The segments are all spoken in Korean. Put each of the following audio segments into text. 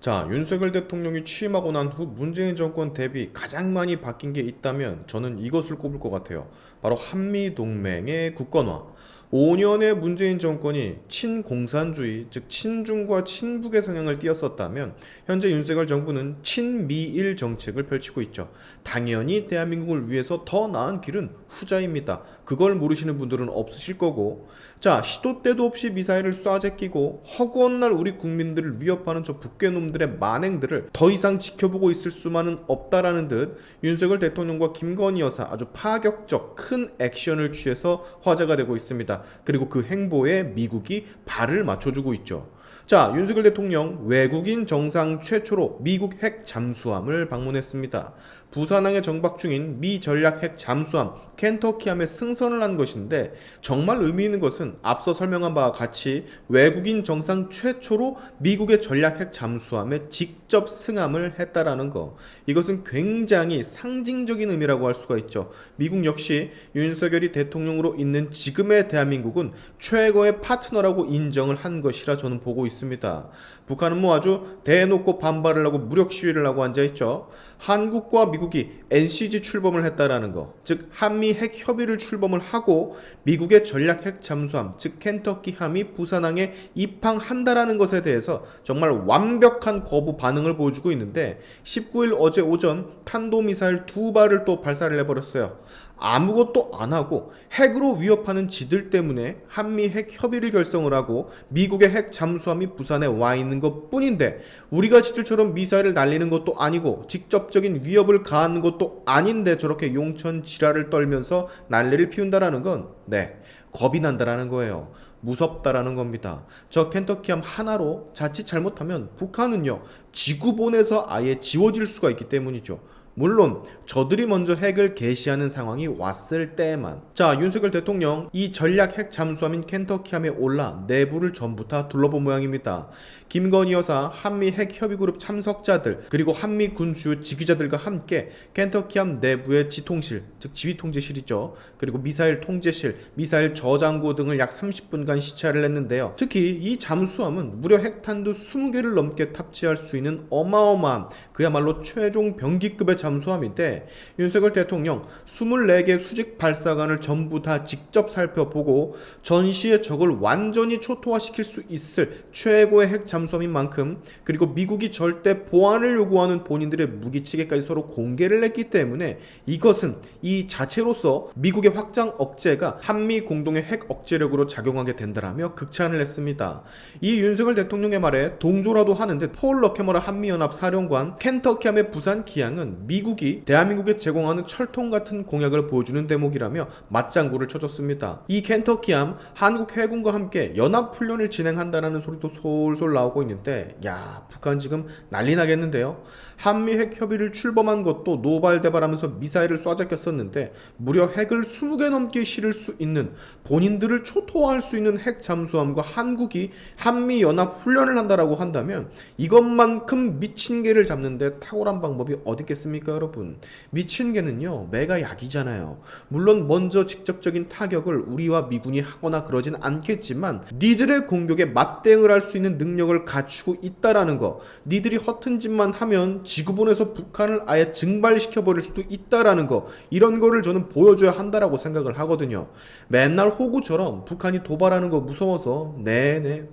자, 윤석열 대통령이 취임하고 난 후 문재인 정권 대비 가장 많이 바뀐 게 있다면 저는 이것을 꼽을 것 같아요. 바로 한미동맹의 굳건화. 5년의 문재인 정권이 친공산주의, 즉 친중과 친북의 성향을 띄었었다면 현재 윤석열 정부는 친미일 정책을 펼치고 있죠. 당연히 대한민국을 위해서 더 나은 길은 후자입니다. 그걸 모르시는 분들은 없으실 거고, 자, 시도 때도 없이 미사일을 쏴 제끼고 허구한 날 우리 국민들을 위협하는 저 북괴놈들의 만행들을 더 이상 지켜보고 있을 수만은 없다라는 듯 윤석열 대통령과 김건희 여사 아주 파격적 큰 액션을 취해서 화제가 되고 있습니다. 그리고 그 행보에 미국이 발을 맞춰주고 있죠. 자, 윤석열 대통령 외국인 정상 최초로 미국 핵 잠수함을 방문했습니다. 부산항에 정박 중인 미 전략 핵 잠수함 켄터키함에 승선을 한 것인데, 정말 의미 있는 것은 앞서 설명한 바와 같이 외국인 정상 최초로 미국의 전략 핵 잠수함에 직접 승함을 했다라는 거. 이것은 굉장히 상징적인 의미라고 할 수가 있죠. 미국 역시 윤석열이 대통령으로 있는 지금의 대한민국은 최고의 파트너라고 인정을 한 것이라 저는 보고 있습니다. 북한은 뭐 아주 대놓고 반발을 하고 무력 시위를 하고 앉아있죠. 한국과 미국이 NCG 출범을 했다라는 거, 즉 한미 핵 협의를 출범을 하고 미국의 전략 핵 잠수함, 즉 켄터키함이 부산항에 입항한다라는 것에 대해서 정말 완벽한 거부 반응을 보여주고 있는데, 19일 어제 오전 탄도미사일 2발을 또 발사를 해버렸어요. 아무것도 안 하고 핵으로 위협하는 지들 때문에 한미 핵 협의를 결성을 하고 미국의 핵 잠수함이 부산에 와 있는 것 뿐인데, 우리가 지들처럼 미사일을 날리는 것도 아니고 직접적인 위협을 가하는 것도 아닌데 저렇게 용천 지랄을 떨면서 난리를 피운다라는 건, 겁이 난다라는 거예요. 무섭다라는 겁니다. 저 켄터키함 하나로 자칫 잘못하면 북한은요, 지구본에서 아예 지워질 수가 있기 때문이죠. 물론 저들이 먼저 핵을 개시하는 상황이 왔을 때만. 자, 윤석열 대통령 이 전략 핵 잠수함인 켄터키함에 올라 내부를 전부 다 둘러본 모양입니다. 김건희 여사, 한미 핵 협의그룹 참석자들, 그리고 한미 군 주요 지휘자들과 함께 켄터키함 내부의 지통실, 즉 지휘통제실이죠. 그리고 미사일 통제실, 미사일 저장고 등을 약 30분간 시찰을 했는데요. 특히 이 잠수함은 무려 핵탄두 20개를 넘게 탑재할 수 있는 어마어마한, 그야말로 최종 병기급의 잠수함인데, 윤석열 대통령 24개 수직 발사관을 전부 다 직접 살펴보고 전시에 적을 완전히 초토화시킬 수 있을 최고의 핵 잠수함인 만큼, 그리고 미국이 절대 보안을 요구하는 본인들의 무기체계까지 서로 공개를 했기 때문에 이것은 이 자체로서 미국의 확장 억제가 한미 공동의 핵 억제력으로 작용하게 된다라며 극찬을 했습니다. 이 윤석열 대통령의 말에 동조라도 하는데, 폴 러케머라 한미연합 사령관, 켄터키함의 부산 기항은 미국이 대한민국에 제공하는 철통 같은 공약을 보여주는 대목이라며 맞장구를 쳐줬습니다. 이 켄터키함 한국 해군과 함께 연합훈련을 진행한다는 소리도 솔솔 나오고 있는데, 야, 북한 지금 난리 나겠는데요. 한미 핵 협의를 출범한 것도 노발대발하면서 미사일을 쏴잡혔었는데, 무려 핵을 20개 넘게 실을 수 있는, 본인들을 초토화할 수 있는 핵 잠수함과 한국이 한미 연합 훈련을 한다라고 한다면 이것만큼 미친 개를 잡는데 탁월한 방법이 어디 있겠습니까, 여러분? 미친 개는요, 매가 약이잖아요. 물론 먼저 직접적인 타격을 우리와 미군이 하거나 그러진 않겠지만 니들의 공격에 맞대응을 할 수 있는 능력을 갖추고 있다라는 거, 니들이 허튼 짓만 하면 지구본에서 북한을 아예 증발시켜버릴 수도 있다라는 거, 이런 거를 저는 보여줘야 한다라고 생각을 하거든요. 맨날 호구처럼 북한이 도발하는 거 무서워서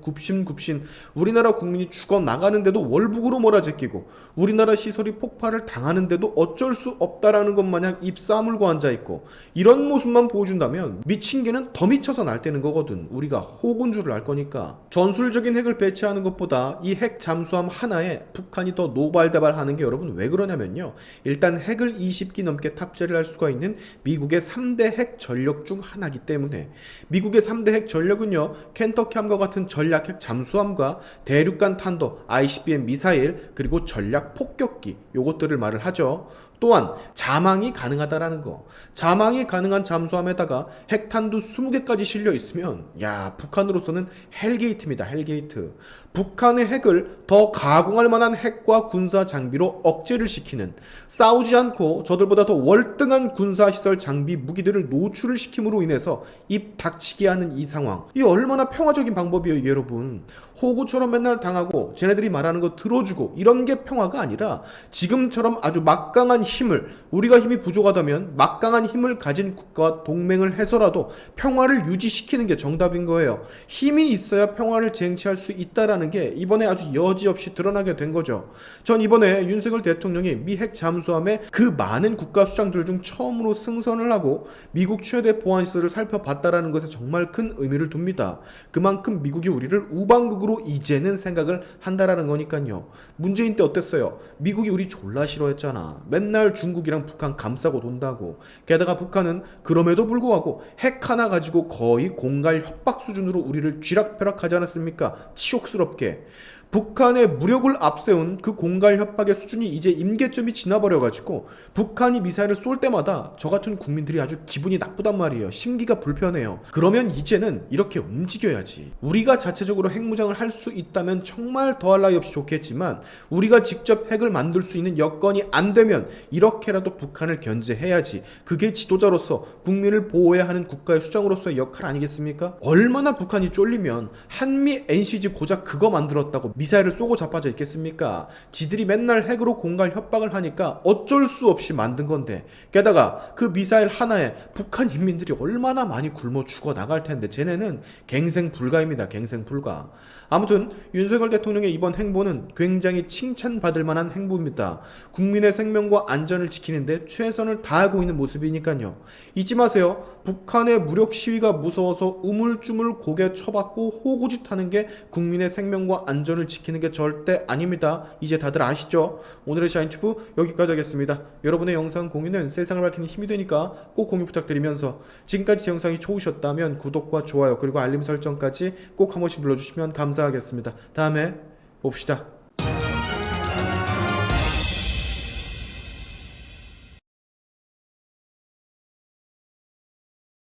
굽신굽신 우리나라 국민이 죽어나가는데도 월북으로 몰아제끼고 우리나라 시설이 폭발을 당하는데도 어쩔 수 없다라는 것 마냥 입 싸물고 앉아있고, 이런 모습만 보여준다면 미친 개는 더 미쳐서 날뛰는 거거든. 우리가 호구인 줄을 알 거니까. 전술적인 핵을 배치하는 것보다 이 핵 잠수함 하나에 북한이 더 노발대발하는 게, 여러분 왜 그러냐면요, 일단 핵을 20기 넘게 탑재를 할 수가 있는 미국의 3대 핵 전력 중 하나이기 때문에, 미국의 3대 핵 전력은요, 켄터키함과 같은 전략 핵 잠수함과 대륙간 탄도 ICBM 미사일, 그리고 전략 폭격기, 요것들을 말을 하죠. 또한 자망이 가능하다라는 거. 자망이 가능한 잠수함에다가 핵탄두 20개까지 실려 있으면 야, 북한으로서는 헬게이트입니다. 헬게이트. 북한의 핵을 더 가공할 만한 핵과 군사 장비로 억제를 시키는, 싸우지 않고 저들보다 더 월등한 군사시설 장비 무기들을 노출을 시킴으로 인해서 입 닥치게 하는 이 상황. 이 얼마나 평화적인 방법이에요, 여러분. 호구처럼 맨날 당하고 쟤네들이 말하는 거 들어주고 이런 게 평화가 아니라 지금처럼 아주 막강한 힘을, 우리가 힘이 부족하다면 막강한 힘을 가진 국가와 동맹을 해서라도 평화를 유지시키는 게 정답인 거예요. 힘이 있어야 평화를 쟁취할 수 있다라는 게 이번에 아주 여지없이 드러나게 된 거죠. 전 이번에 윤석열 대통령이 미 핵 잠수함에 그 많은 국가 수장들 중 처음으로 승선을 하고 미국 최대 보안시설을 살펴봤다라는 것에 정말 큰 의미를 둡니다. 그만큼 미국이 우리를 우방국으로 이제는 생각을 한다라는 거니까요. 문재인 때 어땠어요? 미국이 우리 졸라 싫어했잖아. 맨날 중국이랑 북한 감싸고 돈다고. 게다가 북한은 그럼에도 불구하고 핵 하나 가지고 거의 공갈 협박 수준으로 우리를 쥐락펴락하지 않았습니까? 치욕스럽게. 북한의 무력을 앞세운 그 공갈 협박의 수준이 이제 임계점이 지나버려가지고 북한이 미사일을 쏠 때마다 저 같은 국민들이 아주 기분이 나쁘단 말이에요. 심기가 불편해요. 그러면 이제는 이렇게 움직여야지. 우리가 자체적으로 핵무장을 할 수 있다면 정말 더할 나위 없이 좋겠지만 우리가 직접 핵을 만들 수 있는 여건이 안 되면 이렇게라도 북한을 견제해야지. 그게 지도자로서 국민을 보호해야 하는 국가의 수장으로서의 역할 아니겠습니까? 얼마나 북한이 쫄리면 한미 NCG 고작 그거 만들었다고 미사일을 쏘고 자빠져 있겠습니까? 지들이 맨날 핵으로 공갈 협박을 하니까 어쩔 수 없이 만든 건데, 게다가 그 미사일 하나에 북한 인민들이 얼마나 많이 굶어 죽어 나갈 텐데 쟤네는 갱생 불가입니다. 갱생 불가. 아무튼 윤석열 대통령의 이번 행보는 굉장히 칭찬받을 만한 행보입니다. 국민의 생명과 안전을 지키는데 최선을 다하고 있는 모습이니까요. 잊지 마세요. 북한의 무력 시위가 무서워서 우물쭈물 고개 쳐박고 호구짓하는 게 국민의 생명과 안전을 지키는 게 절대 아닙니다. 이제 다들 아시죠? 오늘의 샤인튜브 여기까지 하겠습니다. 여러분의 영상 공유는 세상을 밝히는 힘이 되니까 꼭 공유 부탁드리면서 지금까지 제 영상이 좋으셨다면 구독과 좋아요 그리고 알림 설정까지 꼭 한 번씩 눌러주시면 감사하겠습니다. 다음에 봅시다.